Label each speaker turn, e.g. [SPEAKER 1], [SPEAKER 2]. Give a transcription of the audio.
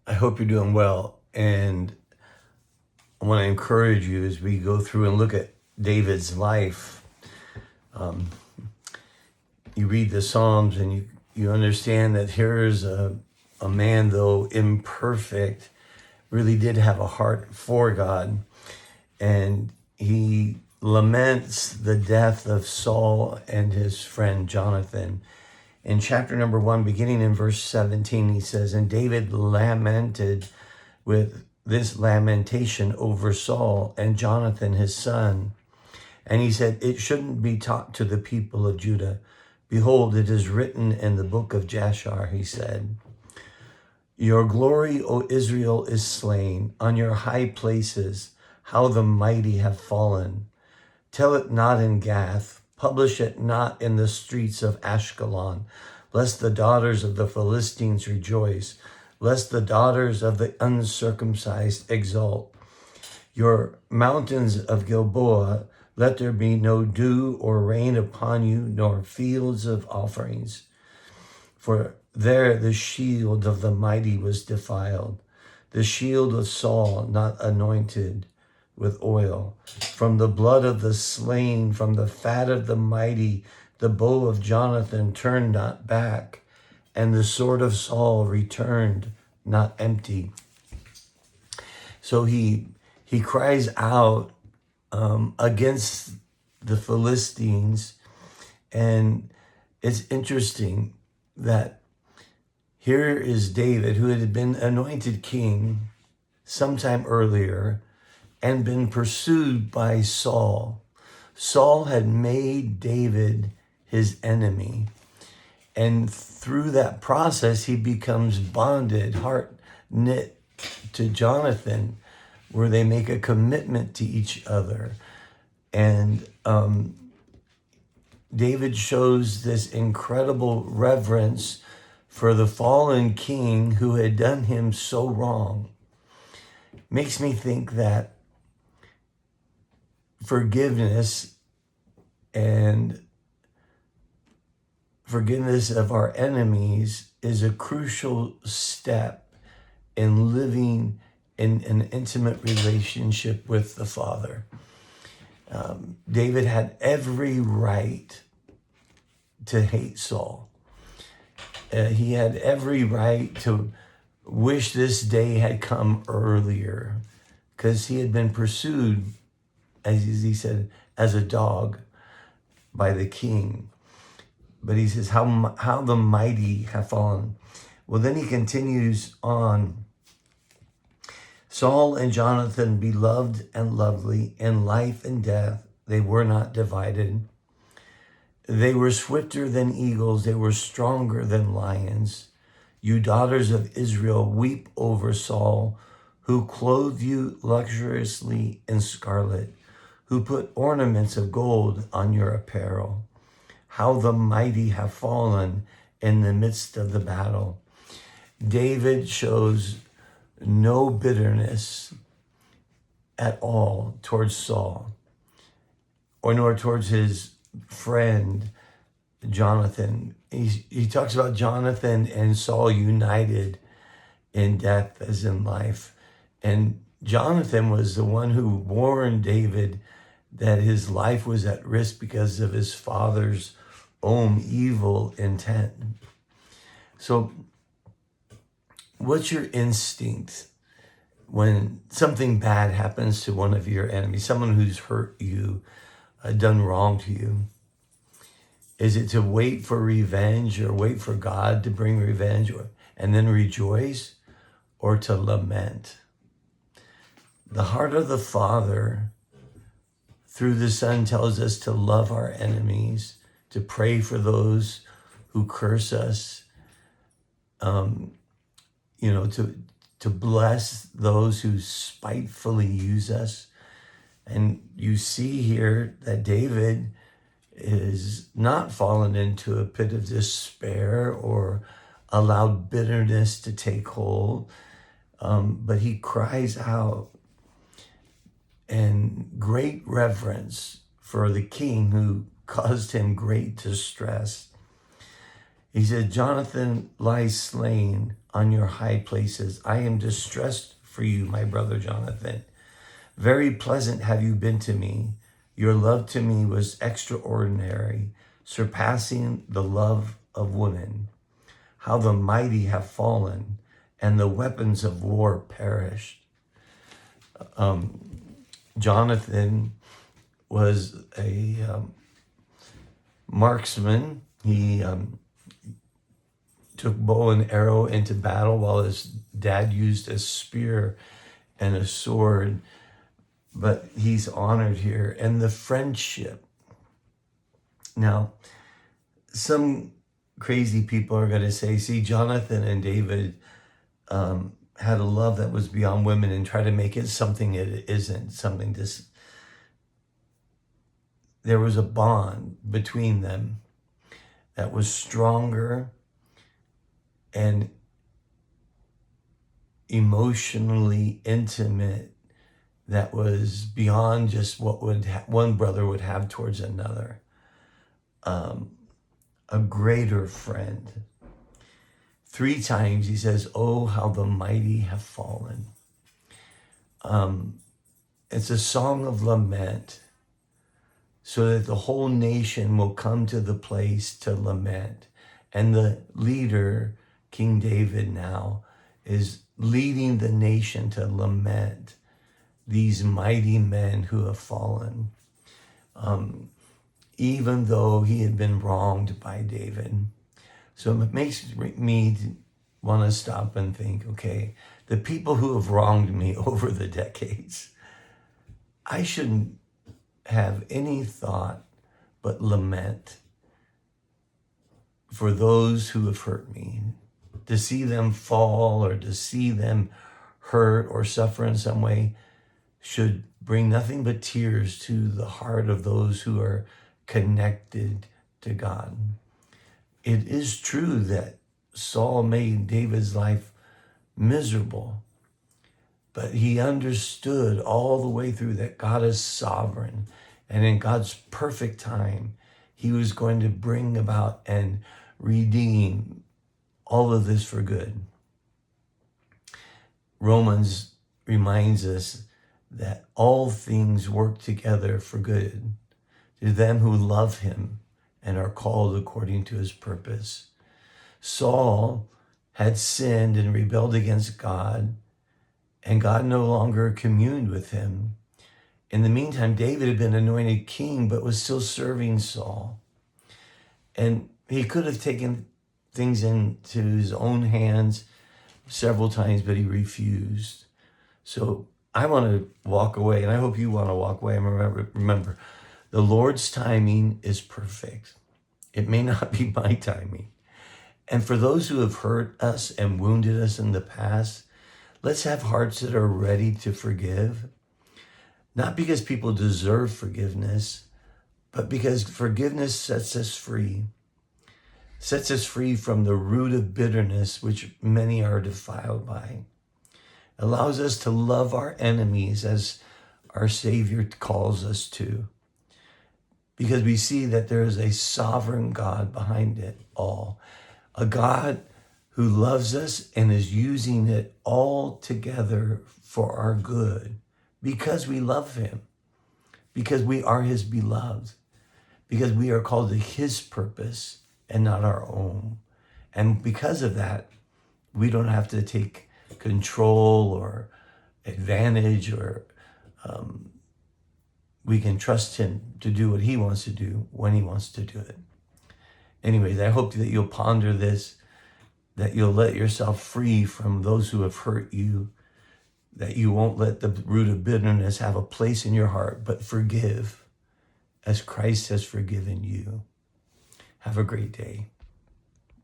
[SPEAKER 1] I hope you're doing well. And I want to encourage you as we go through and look at David's life. You read the Psalms and you understand that here is a man, though imperfect, really did have a heart for God. And he laments the death of Saul and his friend Jonathan. In chapter number 1, beginning in verse 17, he says, "And David lamented with this lamentation over Saul and Jonathan his son. And he said, it shouldn't be taught to the people of Judah. Behold, it is written in the book of Jashar," he said, "Your glory, O Israel, is slain. On your high places, how the mighty have fallen. Tell it not in Gath. Publish it not in the streets of Ashkelon, lest the daughters of the Philistines rejoice, lest the daughters of the uncircumcised exalt. Your mountains of Gilboa, let there be no dew or rain upon you, nor fields of offerings. For there the shield of the mighty was defiled, the shield of Saul not anointed with oil. From the blood of the slain, from the fat of the mighty, the bow of Jonathan turned not back, and the sword of Saul returned not empty." So he cries out against the Philistines. And it's interesting that here is David, who had been anointed king sometime earlier and been pursued by Saul. Saul had made David his enemy. And through that process, he becomes bonded, heart knit to Jonathan, where they make a commitment to each other. And David shows this incredible reverence for the fallen king who had done him so wrong. Makes me think that forgiveness and forgiveness of our enemies is a crucial step in living in an intimate relationship with the Father. David had every right to hate Saul. He had every right to wish this day had come earlier, because he had been pursued, as he said, as a dog by the king. But he says, how the mighty have fallen. Well, then he continues on. "Saul and Jonathan, beloved and lovely, in life and death, they were not divided. They were swifter than eagles, they were stronger than lions. You daughters of Israel, weep over Saul, who clothed you luxuriously in scarlet, who put ornaments of gold on your apparel. How the mighty have fallen in the midst of the battle." David shows no bitterness at all towards Saul, or nor towards his friend Jonathan. He talks about Jonathan and Saul united in death as in life. And Jonathan was the one who warned David that his life was at risk because of his father's own evil intent. So what's your instinct when something bad happens to one of your enemies, someone who's hurt you, done wrong to you? Is it to wait for revenge, or wait for God to bring revenge, and then rejoice, or to lament? The heart of the Father through the Son tells us to love our enemies, to pray for those who curse us, to bless those who spitefully use us. And you see here that David is not fallen into a pit of despair or allowed bitterness to take hold, but he cries out in great reverence for the king who caused him great distress. He said, Jonathan lies slain on your high places. I am distressed for you, my brother Jonathan. Very pleasant have you been to me. Your love to me was extraordinary, surpassing the love of women. How the mighty have fallen, and the weapons of war perished. Jonathan was a marksman. He took bow and arrow into battle while his dad used a spear and a sword. But he's honored here. And the friendship. Now, some crazy people are going to say, see, Jonathan and David had a love that was beyond women and try to make it something it isn't, something this. There was a bond between them that was stronger and emotionally intimate, that was beyond just what one brother would have towards another. A greater friend. 3 times he says, oh, how the mighty have fallen. It's a song of lament, so that the whole nation will come to the place to lament. And the leader, King David now, is leading the nation to lament these mighty men who have fallen, even though he had been wronged by David. So it makes me want to stop and think, okay, the people who have wronged me over the decades, I shouldn't have any thought but lament for those who have hurt me. To see them fall or to see them hurt or suffer in some way should bring nothing but tears to the heart of those who are connected to God. It is true that Saul made David's life miserable, but he understood all the way through that God is sovereign, and in God's perfect time, he was going to bring about and redeem all of this for good. Romans reminds us that all things work together for good to them who love him and are called according to his purpose. Saul had sinned and rebelled against God, and God no longer communed with him. In the meantime, David had been anointed king, but was still serving Saul. And he could have taken things into his own hands several times, but he refused. So I want to walk away, and I hope you want to walk away. And remember, the Lord's timing is perfect. It may not be my timing. And for those who have hurt us and wounded us in the past, let's have hearts that are ready to forgive. Not because people deserve forgiveness, but because forgiveness sets us free. Sets us free from the root of bitterness, which many are defiled by. Allows us to love our enemies as our Savior calls us to. Because we see that there is a sovereign God behind it all. A God who loves us and is using it all together for our good. Because we love him. Because we are his beloved. Because we are called to his purpose and not our own. And because of that, we don't have to take control or advantage, or we can trust him to do what he wants to do when he wants to do it. Anyways, I hope that you'll ponder this, that you'll let yourself free from those who have hurt you, that you won't let the root of bitterness have a place in your heart, but forgive as Christ has forgiven you. Have a great day.